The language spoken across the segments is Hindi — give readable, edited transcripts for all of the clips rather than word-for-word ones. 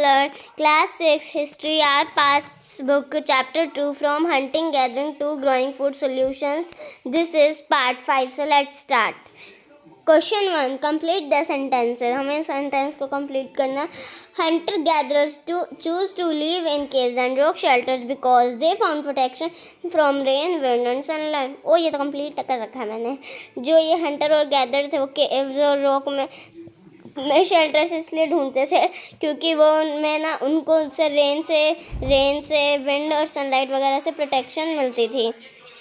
alert! Class 6 History Our Past Book Chapter 2 From Hunting Gathering to Growing Food Solutions. This is part 5. So let's start. Question 1. Complete the sentences. हमें sentence को complete करना. Hunter gatherers choose to live in caves and rock shelters because they found protection from rain, wind and sunlight. ओ ये तो complete कर रखा है मैंने. जो ये hunter और gather थे वो caves और rock में शेल्टर्स इसलिए ढूंढते थे क्योंकि वो उनमें ना उनको रेन से विंड और सनलाइट वगैरह से प्रोटेक्शन मिलती थी.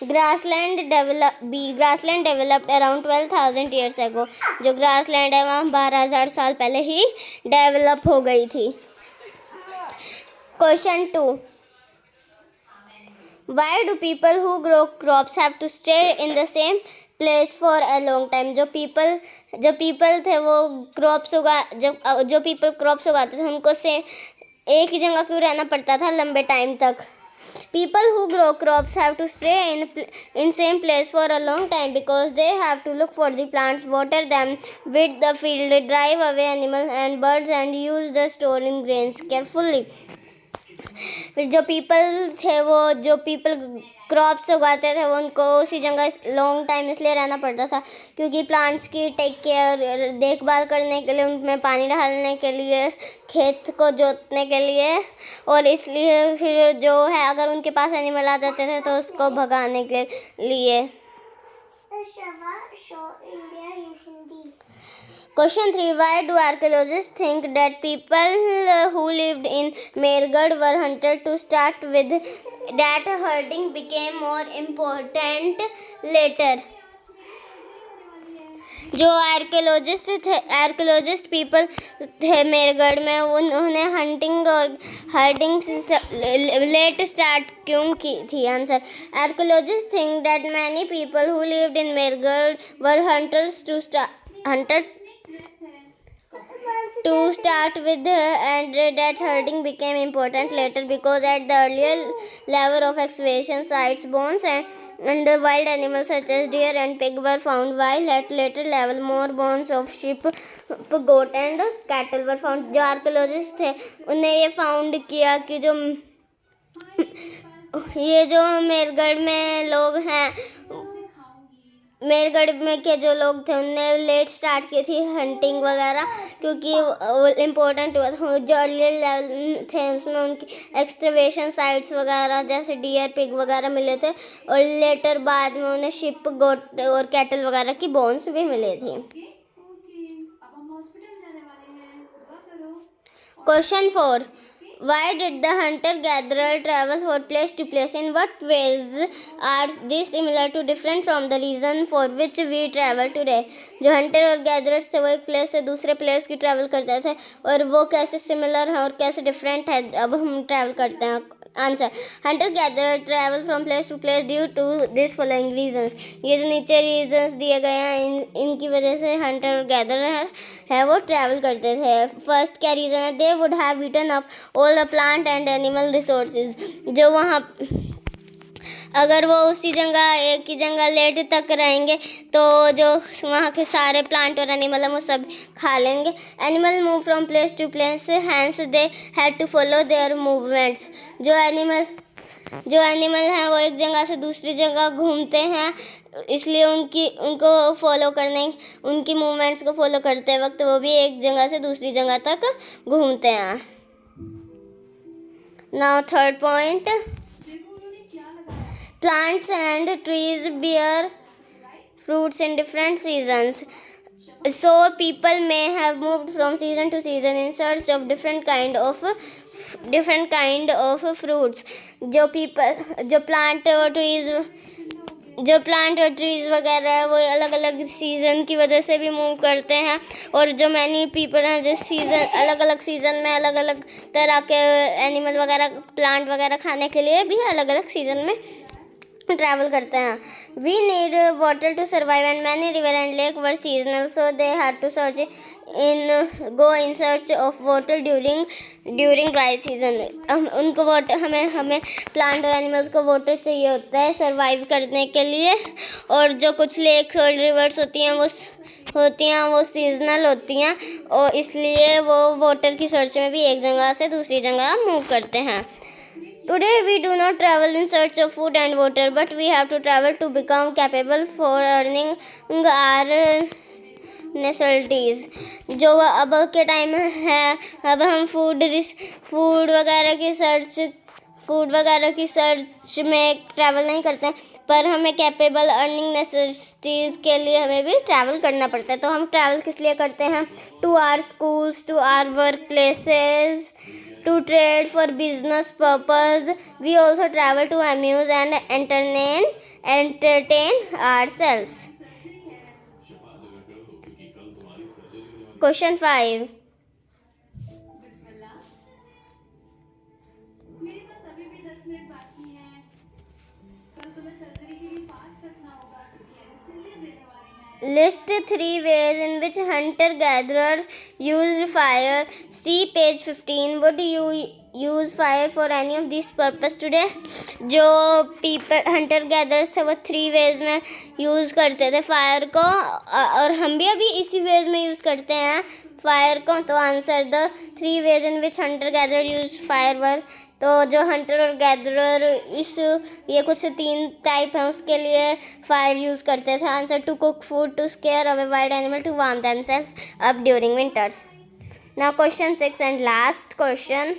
Grassland developed around 12,000 years ago. जो ग्रासलैंड है वहाँ 12,000 साल पहले ही डेवलप हो गई थी. Question 2. Why do people who grow crops have to stay in the same place for a long time? जो people थे वो क्रॉप्स उगाते थे उनको से एक ही जगह क्यों रहना पड़ता था लंबे टाइम तक. People who grow crops have to stay in same place for a long time because they have to look for the plants, water them, weed the field, drive away animals and birds and use the stored grains carefully. जो पीपल क्रॉप्स उगाते थे वो उनको उसी जगह लॉन्ग टाइम इसलिए रहना पड़ता था क्योंकि प्लांट्स की टेक केयर देखभाल करने के लिए, उनमें पानी डालने के लिए, खेत को जोतने के लिए और इसलिए फिर जो है अगर उनके पास एनिमल आ जाते थे तो उसको भगाने के लिए. Question 3. Why do archaeologists think that people who lived in Mehrgarh were hunted to start with, that herding became more important later? जो आर्कियोलॉजिस्ट पीपल थे मेरगढ़ में उन्होंने हंटिंग और हर्डिंग लेट स्टार्ट क्यों की थी. Answer. Archaeologists think that many people who lived in Mehrgarh were hunters to start with and that herding became important later because at the earlier level of excavation sites bones and wild animals such as deer and pig were found, while at later level more bones of sheep, goat and cattle were found. जो आर्कियोलॉजिस्ट थे उन्हें ये फाउंड किया कि ये जो मेरगढ़ में लोग हैं, मेरगढ़ में के जो लोग थे उनने लेट स्टार्ट की थी हंटिंग वगैरह क्योंकि इम्पोर्टेंट हुआ था. जो अर्लियर लेवल थे उसमें उनकी एक्सकवेशन साइट्स वगैरह जैसे डियर पिग वगैरह मिले थे और लेटर बाद में उन्हें शिप गोट और कैटल वगैरह की बोन्स भी मिले थे. Question 4. Why did the hunter-gatherer travel from place to place? In what ways are these similar to different from the reason for which we travel today? जो hunter और gatherers थे वो एक प्लेस से दूसरे प्लेस की ट्रैवल करते थे और वो कैसे सिमिलर है और कैसे डिफरेंट है अब हम ट्रैवल करते हैं. Answer. Hunter gatherer travel from place to place due to this following reasons. ये जो नीचे रीजंस दिए गए हैं इनकी वजह से हंटर और गैदरर है वो ट्रैवल करते थे. फर्स्ट क्या रीज़न है? They would have eaten up all the plant and animal resources. जो वहाँ अगर वो उसी जगह एक ही जगह लेट तक रहेंगे तो जो वहाँ के सारे प्लांट और एनिमल हैं वो सब खा लेंगे. Animal move from place to place hence they had to follow their movements. जो एनिमल हैं वो एक जगह से दूसरी जगह घूमते हैं इसलिए उनको फॉलो करने उनकी मूवमेंट्स को फॉलो करते वक्त वो भी एक जगह से दूसरी जगह तक घूमते हैं. Now third point. Plants and trees bear fruits in different seasons. So people may have moved from season to season in search of different kind of fruits. जो प्लांट और ट्रीज वगैरह है वो अलग अलग सीज़न की वजह से भी मूव करते हैं और जो मैनी पीपल हैं जो अलग अलग सीज़न में अलग अलग तरह के एनिमल वगैरह प्लांट वगैरह खाने के लिए भी अलग अलग सीज़न में ट्रैवल करते हैं. We need water to survive and many river and lake were seasonal so they had to search go in search of water during dry season. उनको वाटर हमें प्लांट और एनिमल्स को वाटर चाहिए होता है सर्वाइव करने के लिए. और जो कुछ लेक्स और रिवर्स होती हैं वो सीजनल होती हैं और इसलिए वो वाटर की सर्च में भी एक जगह से दूसरी जगह मूव करते हैं. Today we do not travel in search of food and water, but we have to travel to become capable for earning our necessities. जो अब के टाइम है, अब हम फूड वगैरह की सर्च में ट्रैवल नहीं करते हैं, पर हमें कैपेबल अर्निंग नेसेसिटीज़ के लिए हमें भी ट्रैवल करना पड़ता है. तो हम ट्रैवल किस लिए करते हैं? To our schools, to our work places, to trade for business purpose. We also travel to amuse and entertain ourselves. Question 5. मेरे पास अभी भी 10 मिनट बाकी हैं. कल तुम्हें सर्जरी के लिए फास्ट रखना होगा क्योंकि एनेस्थीसिया देने वाले हैं. List 3 ways in which hunter-gatherer used fire. See page 15. Would you use fire for any of these purpose today? जो hunter gatherers थे वो 3 ways में यूज़ करते थे फायर को और हम भी अभी इसी वेज में यूज़ करते हैं फायर को. तो answer the 3 ways in which hunter-gatherer used fire were. तो जो हंटर और गैदरर ये कुछ 3 टाइप हैं उसके लिए फायर यूज़ करते थे. Answer to cook food, to scare away wild animal, to warm themselves up during winters. Now question 6 and last question.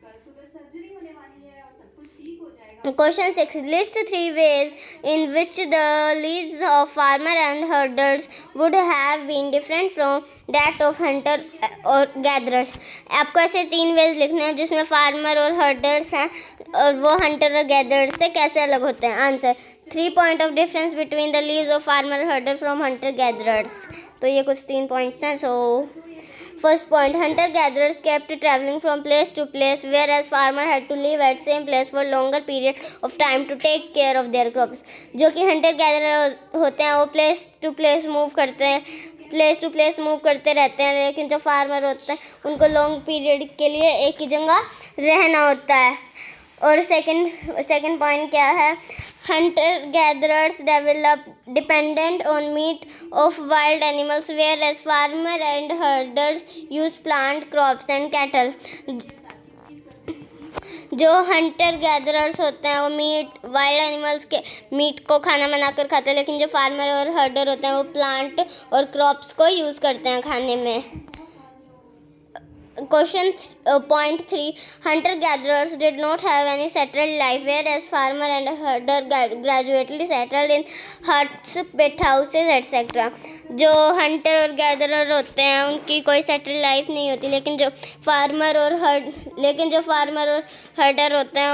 कल सुबह सर्जरी होने वाली है और सब कुछ ठीक हो जाएगा. Question 6. List 3 ways in which the lives of farmer and herders would have been different from that of hunter or gatherers. आपको ऐसे 3 ways लिखने हैं जिसमें फार्मर और हर्डर्स हैं और वो हंटर और गैदरर्स से कैसे अलग होते हैं. Answer 3 point of difference between the lives of farmer herder from hunter gatherers. तो ये कुछ 3 points हैं. So first point, hunter-gatherers kept traveling from place to place, whereas farmer had to live at same place for longer period of time to take care of their crops. जो कि hunter-gatherer होते हैं वो place to place move करते रहते हैं, लेकिन जो farmer होते हैं उनको long period के लिए एक ही जगह रहना होता है. और second point क्या है? Hunter-gatherers dependent on meat of wild animals, whereas farmer and herders use plant crops and cattle. जो हंटर गैदरर्स होते हैं वो वाइल्ड एनिमल्स के मीट को खाना बनाकर खाते हैं, लेकिन जो फार्मर और हर्डर होते हैं वो प्लांट और क्रॉप्स को यूज़ करते हैं खाने में. Question point 3. Hunter-gatherers did not have any settled life, whereas farmer and herder gradually settled in huts, pet houses, etc. जो हंटर और गैदरर होते हैं उनकी कोई सेटल लाइफ नहीं होती, लेकिन जो फार्मर और हर्डर होते हैं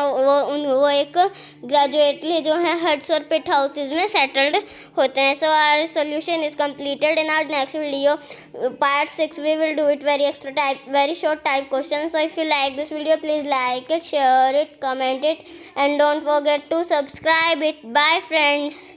वो एक ग्रेजुएटली जो है हट्स और पिट हाउसेज में सेटल्ड होते हैं. So our solution is completed. In our next video part 6 we will do it very short type questions. So if you like this video, please like it, share it, comment it, and don't forget to subscribe it. Bye friends.